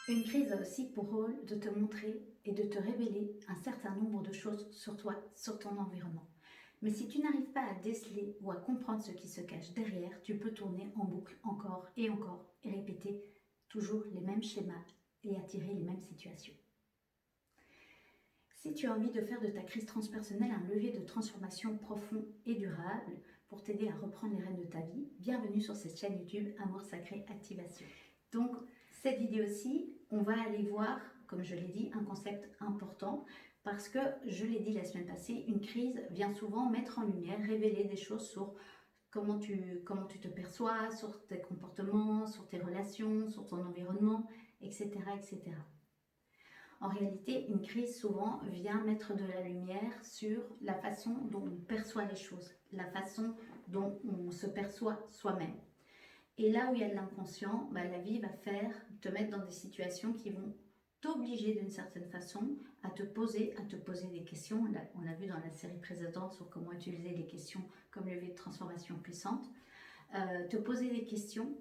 Une crise a aussi pour rôle de te montrer et de te révéler un certain nombre de choses sur toi, sur ton environnement. Mais si tu n'arrives pas à déceler ou à comprendre ce qui se cache derrière, tu peux tourner en boucle encore et répéter toujours les mêmes schémas et attirer les mêmes situations. Si tu as envie de faire de ta crise transpersonnelle un levier de transformation profond et durable pour t'aider à reprendre les rênes de ta vie, bienvenue sur cette chaîne YouTube Amour Sacré Activation. Donc, cette vidéo-ci, on va aller voir, comme je l'ai dit, un concept important parce que, je l'ai dit la semaine passée, une crise vient souvent mettre en lumière, révéler des choses sur comment tu te perçois, sur tes comportements, sur tes relations, sur ton environnement, etc., etc. En réalité, une crise souvent vient mettre de la lumière sur la façon dont on perçoit les choses, la façon dont on se perçoit soi-même. Et là où il y a de l'inconscient, la vie va te mettre dans des situations qui vont t'obliger d'une certaine façon à te poser des questions. On l'a vu dans la série précédente sur comment utiliser les questions comme levier de transformation puissante. Te poser des questions,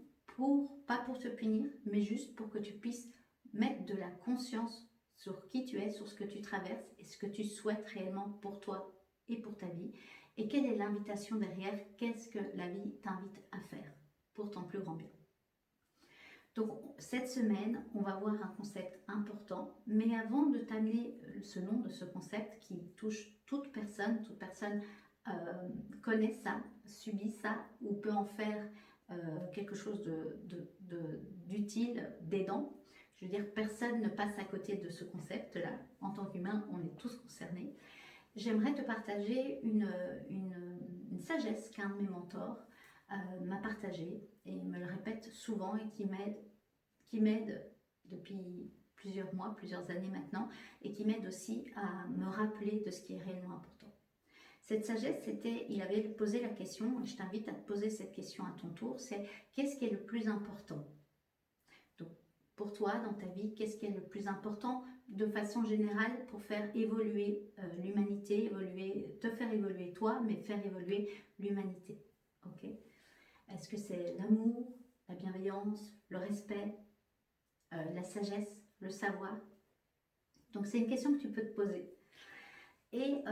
pas pour te punir, mais juste pour que tu puisses mettre de la conscience sur qui tu es, sur ce que tu traverses et ce que tu souhaites réellement pour toi et pour ta vie. Et quelle est l'invitation derrière? Qu'est-ce que la vie t'invite à faire pour ton plus grand bien? Donc cette semaine, on va voir un concept important, mais avant de t'amener ce nom de ce concept qui touche toute personne connaît ça, subit ça ou peut en faire quelque chose d'utile, d'aidant. Je veux dire, personne ne passe à côté de ce concept-là. En tant qu'humain, on est tous concernés. J'aimerais te partager une sagesse qu'un de mes mentors m'a partagée et me le répète souvent et qui m'aide depuis plusieurs mois, plusieurs années maintenant, et qui m'aide aussi à me rappeler de ce qui est réellement important. Cette sagesse, il avait posé la question, je t'invite à te poser cette question à ton tour, c'est qu'est-ce qui est le plus important? Donc, pour toi, dans ta vie, qu'est-ce qui est le plus important de façon générale pour faire évoluer l'humanité, te faire évoluer toi, mais faire évoluer l'humanité? Ok? Est-ce que c'est l'amour, la bienveillance, le respect, la sagesse, le savoir? Donc c'est une question que tu peux te poser. Et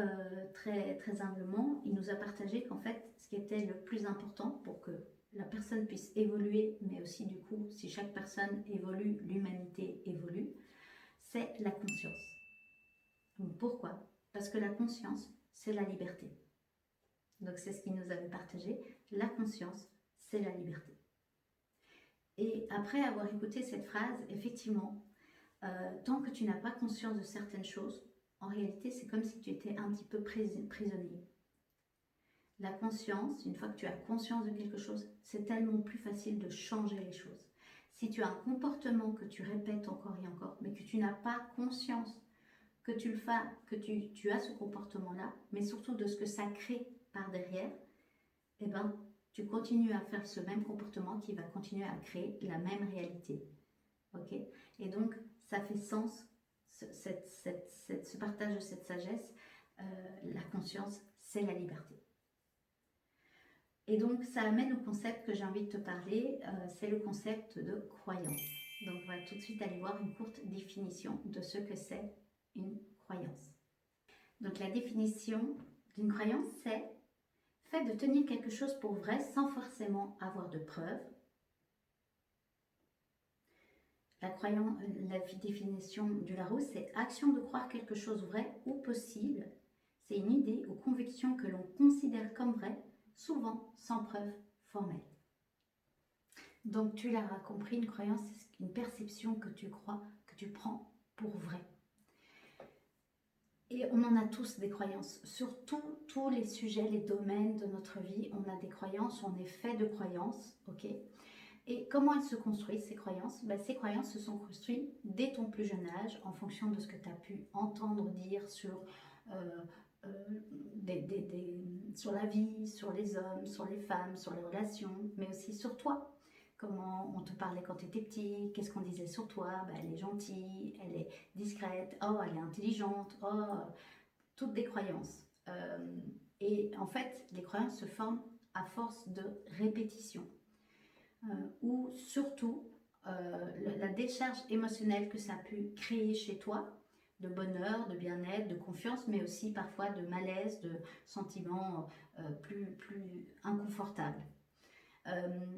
très, très humblement, il nous a partagé qu'en fait, ce qui était le plus important pour que la personne puisse évoluer, mais aussi du coup, si chaque personne évolue, l'humanité évolue, c'est la conscience. Donc pourquoi? Parce que la conscience, c'est la liberté. Donc c'est ce qu'il nous avait partagé. La conscience, c'est la liberté. Et après avoir écouté cette phrase, effectivement, tant que tu n'as pas conscience de certaines choses, en réalité, c'est comme si tu étais un petit peu prisonnier. La conscience, une fois que tu as conscience de quelque chose, c'est tellement plus facile de changer les choses. Si tu as un comportement que tu répètes encore et encore, mais que tu n'as pas conscience que tu as ce comportement-là, mais surtout de ce que ça crée par derrière, eh ben, tu continues à faire ce même comportement qui va continuer à créer la même réalité. Ok? Et donc, ça fait sens, ce partage de cette sagesse. La conscience, c'est la liberté. Et donc, ça amène au concept que j'ai envie de te parler, c'est le concept de croyance. Donc, on va tout de suite aller voir une courte définition de ce que c'est une croyance. Donc, la définition d'une croyance, c'est le fait de tenir quelque chose pour vrai sans forcément avoir de preuves. La définition du Larousse, c'est action de croire quelque chose vrai ou possible. C'est une idée ou conviction que l'on considère comme vraie, souvent sans preuve formelle. Donc tu l'auras compris, une croyance, c'est une perception que tu crois, que tu prends pour vrai. Et on en a tous des croyances. Sur tous les sujets, les domaines de notre vie, on a des croyances, on est fait de croyances, ok? Et comment elles se construisent, ces croyances? Ces croyances se sont construites dès ton plus jeune âge, en fonction de ce que tu as pu entendre dire sur, sur la vie, sur les hommes, sur les femmes, sur les relations, mais aussi sur toi. Comment on te parlait quand tu étais petit, qu'est-ce qu'on disait sur toi? Elle est gentille, elle est discrète, oh, elle est intelligente, oh, toutes des croyances. Et en fait, les croyances se forment à force de répétition. Ou surtout la décharge émotionnelle que ça a pu créer chez toi, de bonheur, de bien-être, de confiance, mais aussi parfois de malaise, de sentiments plus inconfortables.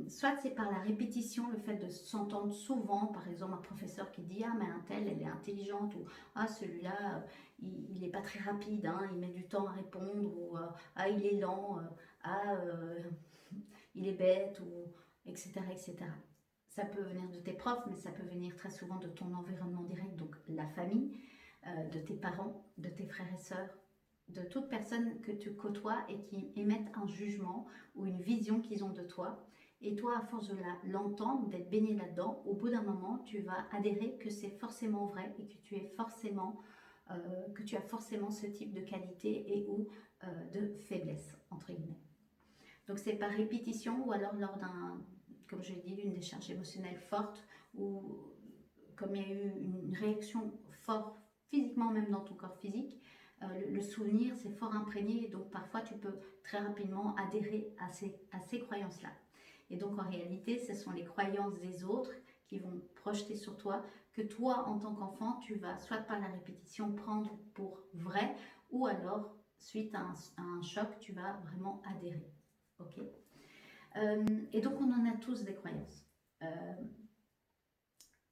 Soit c'est par la répétition, le fait de s'entendre souvent, par exemple un professeur qui dit ah mais un tel elle est intelligente, ou ah celui-là il n'est pas très rapide, hein, il met du temps à répondre, ou ah il est lent, ah il est bête, ou etc., etc. Ça peut venir de tes profs, mais ça peut venir très souvent de ton environnement direct, donc la famille, de tes parents, de tes frères et sœurs, de toute personne que tu côtoies et qui émettent un jugement ou une vision qu'ils ont de toi. Et toi, à force de l'entendre, d'être baigné là-dedans, au bout d'un moment, tu vas adhérer que c'est forcément vrai et que tu es forcément, que tu as forcément ce type de qualité et ou de faiblesse, entre guillemets. Donc c'est par répétition ou alors lors d'un, comme je l'ai dit, d'une décharge émotionnelle forte, ou comme il y a eu une réaction forte physiquement, même dans ton corps physique, le souvenir c'est fort imprégné, et donc parfois tu peux très rapidement adhérer à ces croyances-là. Et donc en réalité, ce sont les croyances des autres qui vont projeter sur toi, que toi en tant qu'enfant, tu vas soit par la répétition prendre pour vrai, ou alors suite à un choc, tu vas vraiment adhérer. Ok. Et donc on en a tous des croyances.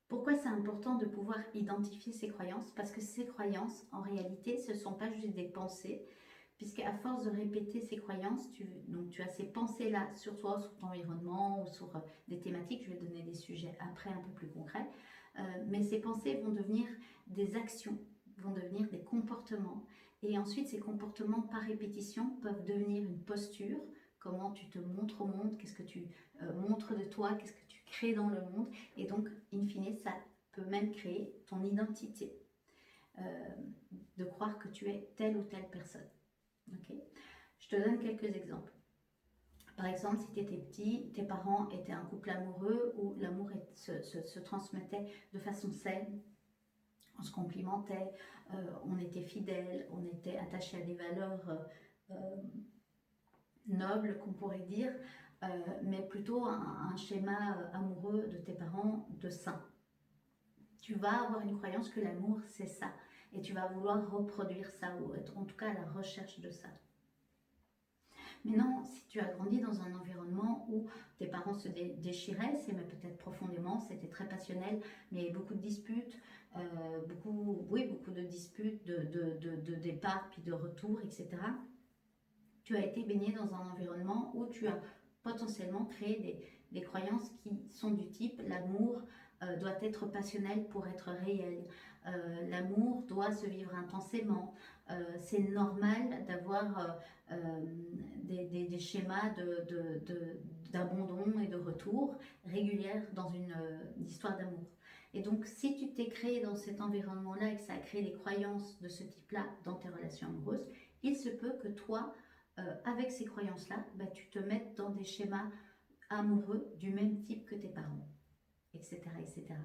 Pourquoi c'est important de pouvoir identifier ces croyances? Parce que ces croyances, en réalité, ce ne sont pas juste des pensées, puisque à force de répéter ces croyances, tu as ces pensées-là sur toi, sur ton environnement, ou sur des thématiques. Je vais donner des sujets après un peu plus concrets. Mais ces pensées vont devenir des actions, vont devenir des comportements. Et ensuite, ces comportements par répétition peuvent devenir une posture. Comment tu te montres au monde, qu'est-ce que tu montres de toi, qu'est-ce que tu crées dans le monde. Et donc, in fine, ça peut même créer ton identité. De croire que tu es telle ou telle personne. Okay. Je te donne quelques exemples. Par exemple, si tu étais petit, tes parents étaient un couple amoureux où l'amour se transmettait de façon saine, on se complimentait, on était fidèles, on était attachés à des valeurs nobles, qu'on pourrait dire, mais plutôt un schéma amoureux de tes parents de saint. Tu vas avoir une croyance que l'amour c'est ça, et tu vas vouloir reproduire ça, ou être en tout cas à la recherche de ça. Maintenant, si tu as grandi dans un environnement où tes parents se déchiraient, c'est peut-être profondément, c'était très passionnel, mais il y avait beaucoup de disputes, beaucoup de disputes, de départ, puis de retour, etc. Tu as été baigné dans un environnement où tu as potentiellement créé des croyances qui sont du type l'amour doit être passionnel pour être réel, l'amour doit se vivre intensément, c'est normal d'avoir des schémas d'abandon et de retour régulière dans une histoire d'amour. Et donc, si tu t'es créé dans cet environnement-là et que ça a créé des croyances de ce type-là dans tes relations amoureuses, il se peut que toi, avec ces croyances-là, tu te mettes dans des schémas amoureux du même type que tes parents, etc. etc.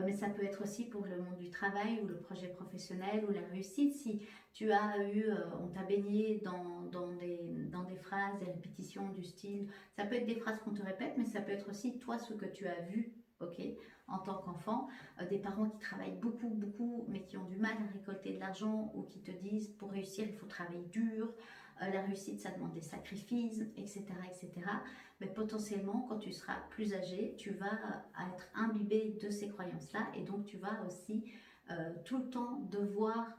Mais ça peut être aussi pour le monde du travail ou le projet professionnel ou la réussite. Si tu as eu, on t'a baigné dans des phrases, des répétitions du style, ça peut être des phrases qu'on te répète, mais ça peut être aussi toi ce que tu as vu, ok, en tant qu'enfant, des parents qui travaillent beaucoup, beaucoup, mais qui ont du mal à récolter de l'argent, ou qui te disent pour réussir il faut travailler dur, la réussite ça demande des sacrifices, etc., etc. Mais potentiellement, quand tu seras plus âgé, tu vas être imbibé de ces croyances-là, et donc tu vas aussi tout le temps devoir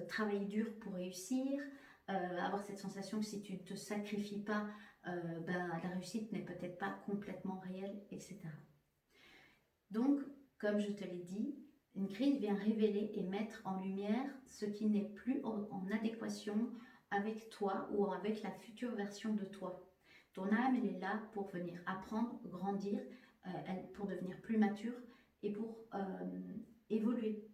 travailler dur pour réussir, avoir cette sensation que si tu ne te sacrifies pas, la réussite n'est peut-être pas complètement réelle, etc. Donc, comme je te l'ai dit, une crise vient révéler et mettre en lumière ce qui n'est plus en adéquation avec toi ou avec la future version de toi. Ton âme, elle est là pour venir apprendre, grandir, pour devenir plus mature et pour évoluer.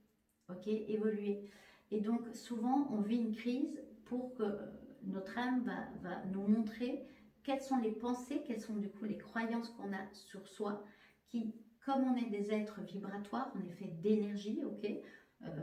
Ok, évoluer. Et donc, souvent, on vit une crise pour que notre âme va nous montrer quelles sont les pensées, quelles sont du coup les croyances qu'on a sur soi, qui, comme on est des êtres vibratoires, on est fait d'énergie, ok,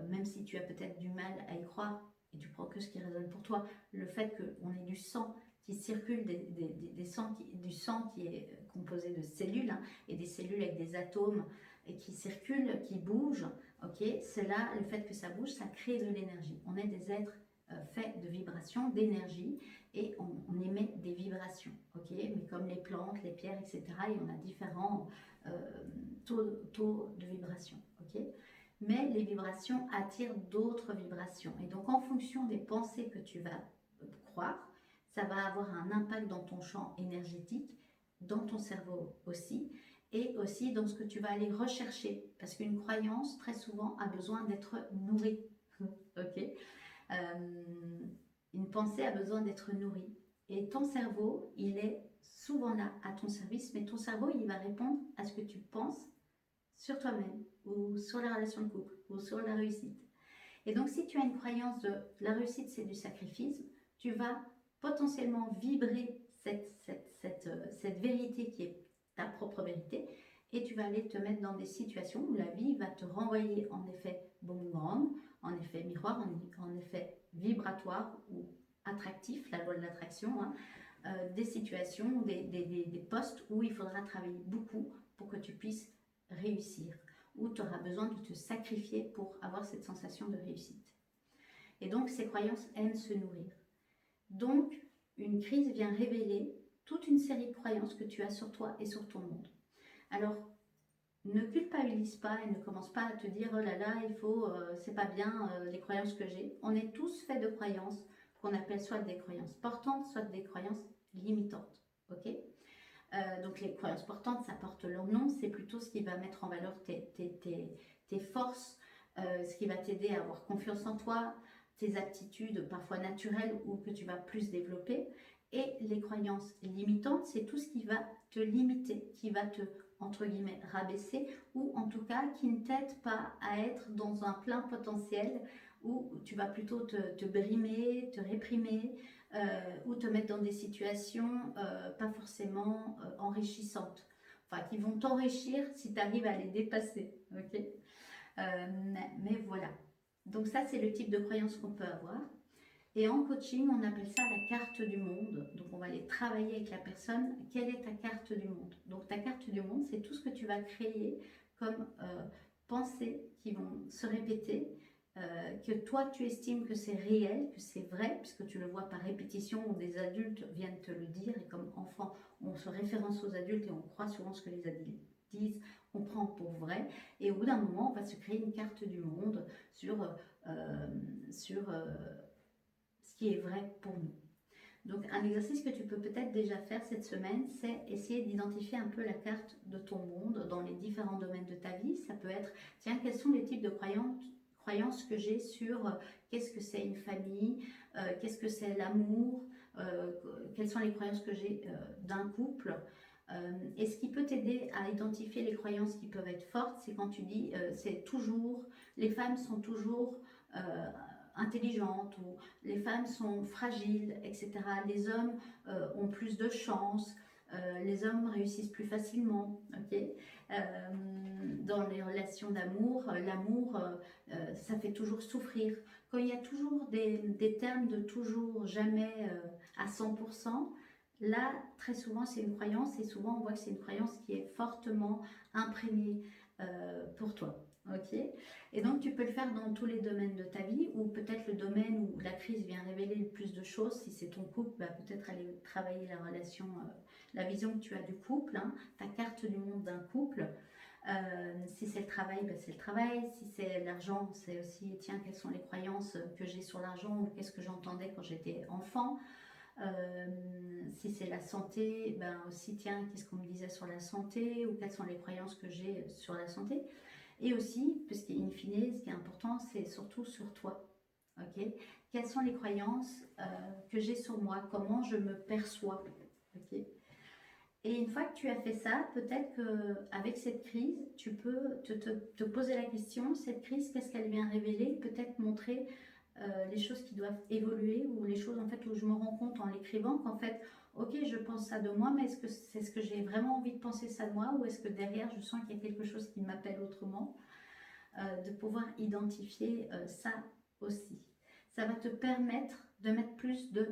même si tu as peut-être du mal à y croire et tu prends que ce qui résonne pour toi, le fait qu'on ait du sang qui circule, du sang qui est composé de cellules, hein, et des cellules avec des atomes et qui circulent, qui bougent. Ok, cela, le fait que ça bouge, ça crée de l'énergie. On est des êtres faits de vibrations, d'énergie, et on émet des vibrations. Ok, mais comme les plantes, les pierres, etc., et on a différents taux de vibration. Ok, mais les vibrations attirent d'autres vibrations. Et donc, en fonction des pensées que tu vas croire, ça va avoir un impact dans ton champ énergétique, dans ton cerveau aussi, et aussi dans ce que tu vas aller rechercher. Parce qu'une croyance, très souvent, a besoin d'être nourrie. Ok, une pensée a besoin d'être nourrie. Et ton cerveau, il est souvent là, à ton service, mais ton cerveau, il va répondre à ce que tu penses sur toi-même, ou sur la relation de couple, ou sur la réussite. Et donc, si tu as une croyance de la réussite, c'est du sacrifice, tu vas potentiellement vibrer cette vérité qui est ta propre vérité, et tu vas aller te mettre dans des situations où la vie va te renvoyer en effet boomerang, en effet miroir, en effet vibratoire ou attractif, la loi de l'attraction, hein, des situations, des postes où il faudra travailler beaucoup pour que tu puisses réussir, où tu auras besoin de te sacrifier pour avoir cette sensation de réussite. Et donc, ces croyances aiment se nourrir. Donc, une crise vient révéler toute une série de croyances que tu as sur toi et sur ton monde. Alors, ne culpabilise pas et ne commence pas à te dire « Oh là là, c'est pas bien les croyances que j'ai ». On est tous faits de croyances qu'on appelle soit des croyances portantes, soit des croyances limitantes. Ok ? Donc les croyances portantes, ça porte leur nom, c'est plutôt ce qui va mettre en valeur tes forces, ce qui va t'aider à avoir confiance en toi, tes aptitudes parfois naturelles ou que tu vas plus développer. Et les croyances limitantes, c'est tout ce qui va te limiter, qui va te, entre guillemets, rabaisser, ou en tout cas qui ne t'aide pas à être dans un plein potentiel où tu vas plutôt te brimer, te réprimer, ou te mettre dans des situations pas forcément enrichissantes, enfin qui vont t'enrichir si tu arrives à les dépasser. Ok, mais voilà. Donc ça, c'est le type de croyance qu'on peut avoir. Et en coaching, on appelle ça la carte du monde. Donc on va aller travailler avec la personne. Quelle est ta carte du monde? Donc ta carte du monde, c'est tout ce que tu vas créer comme pensées qui vont se répéter, que toi tu estimes que c'est réel, que c'est vrai, puisque tu le vois par répétition où des adultes viennent te le dire, et comme enfant on se référence aux adultes et on croit souvent ce que les adultes disent, on prend pour vrai, et au bout d'un moment on va se créer une carte du monde sur ce qui est vrai pour nous. Donc un exercice que tu peux peut-être déjà faire cette semaine, c'est essayer d'identifier un peu la carte de ton monde dans les différents domaines de ta vie. Ça peut être, tiens, quels sont les types de croyances que j'ai sur qu'est-ce que c'est une famille, qu'est-ce que c'est l'amour, quelles sont les croyances que j'ai d'un couple. Et ce qui peut t'aider à identifier les croyances qui peuvent être fortes, c'est quand tu dis c'est toujours, les femmes sont toujours intelligentes, ou les femmes sont fragiles, etc. Les hommes ont plus de chance, les hommes réussissent plus facilement. Okay, dans les relations d'amour, l'amour, ça fait toujours souffrir. Quand il y a toujours des termes de toujours, jamais à 100%, là, très souvent, c'est une croyance, et souvent on voit que c'est une croyance qui est fortement imprégnée pour toi. Ok, et donc tu peux le faire dans tous les domaines de ta vie, ou peut-être le domaine où la crise vient révéler le plus de choses. Si c'est ton couple, bah, peut-être aller travailler la relation, la vision que tu as du couple, hein, ta carte du monde d'un couple. Si c'est le travail, bah, c'est le travail. Si c'est l'argent, c'est aussi, tiens, quelles sont les croyances que j'ai sur l'argent, ou qu'est-ce que j'entendais quand j'étais enfant. Si c'est la santé, ben aussi, tiens, qu'est-ce qu'on me disait sur la santé, ou quelles sont les croyances que j'ai sur la santé. Et aussi, parce qu'in fine, ce qui est important, c'est surtout sur toi. Okay, quelles sont les croyances que j'ai sur moi, comment je me perçois. Okay, et une fois que tu as fait ça, peut-être qu'avec cette crise, tu peux te poser la question, cette crise, qu'est-ce qu'elle vient révéler, peut-être montrer les choses qui doivent évoluer, ou les choses en fait où je me rends compte en l'écrivant qu'en fait, ok, je pense ça de moi, mais est-ce que c'est ce que j'ai vraiment envie de penser ça de moi, ou est-ce que derrière je sens qu'il y a quelque chose qui m'appelle autrement, de pouvoir identifier ça aussi. Ça va te permettre de mettre plus de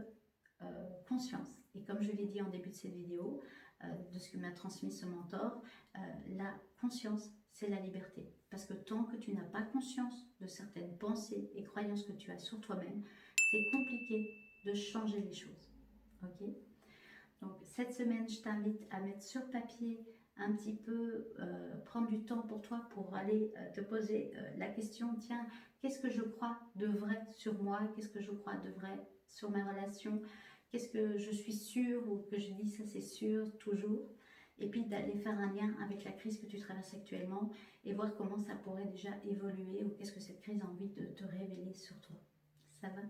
conscience. Et comme je l'ai dit en début de cette vidéo, de ce que m'a transmis ce mentor, la conscience, c'est la liberté. Parce que tant que tu n'as pas conscience de certaines pensées et croyances que tu as sur toi-même, c'est compliqué de changer les choses. Ok? Donc cette semaine, je t'invite à mettre sur papier un petit peu, prendre du temps pour toi pour aller te poser la question, tiens, qu'est-ce que je crois de vrai sur moi? Qu'est-ce que je crois de vrai sur ma relation? Qu'est-ce que je suis sûre ou que je dis ça c'est sûr toujours? Et puis d'aller faire un lien avec la crise que tu traverses actuellement et voir comment ça pourrait déjà évoluer ou qu'est-ce que cette crise a envie de te révéler sur toi. Ça va?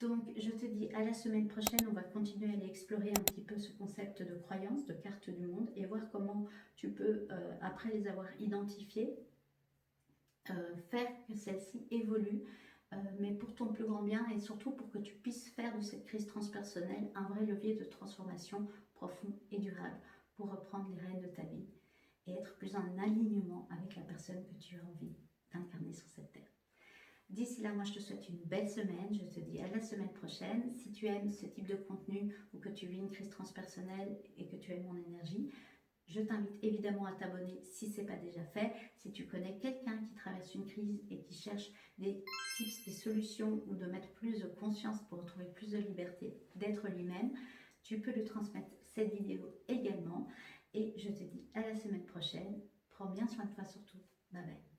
Donc, je te dis à la semaine prochaine, on va continuer à aller explorer un petit peu ce concept de croyance, de carte du monde et voir comment tu peux, après les avoir identifiées, faire que celle-ci évolue, mais pour ton plus grand bien et surtout pour que tu puisses faire de cette crise transpersonnelle un vrai levier de transformation profond et durable pour reprendre les rênes de ta vie et être plus en alignement avec la personne que tu as envie d'incarner sur cette terre. D'ici là, moi je te souhaite une belle semaine, je te dis à la semaine prochaine. Si tu aimes ce type de contenu ou que tu vis une crise transpersonnelle et que tu aimes mon énergie, je t'invite évidemment à t'abonner si ce n'est pas déjà fait. Si tu connais quelqu'un qui traverse une crise et qui cherche des tips, des solutions ou de mettre plus de conscience pour retrouver plus de liberté, d'être lui-même, tu peux lui transmettre cette vidéo également. Et je te dis à la semaine prochaine. Prends bien soin de toi surtout. Bye bye.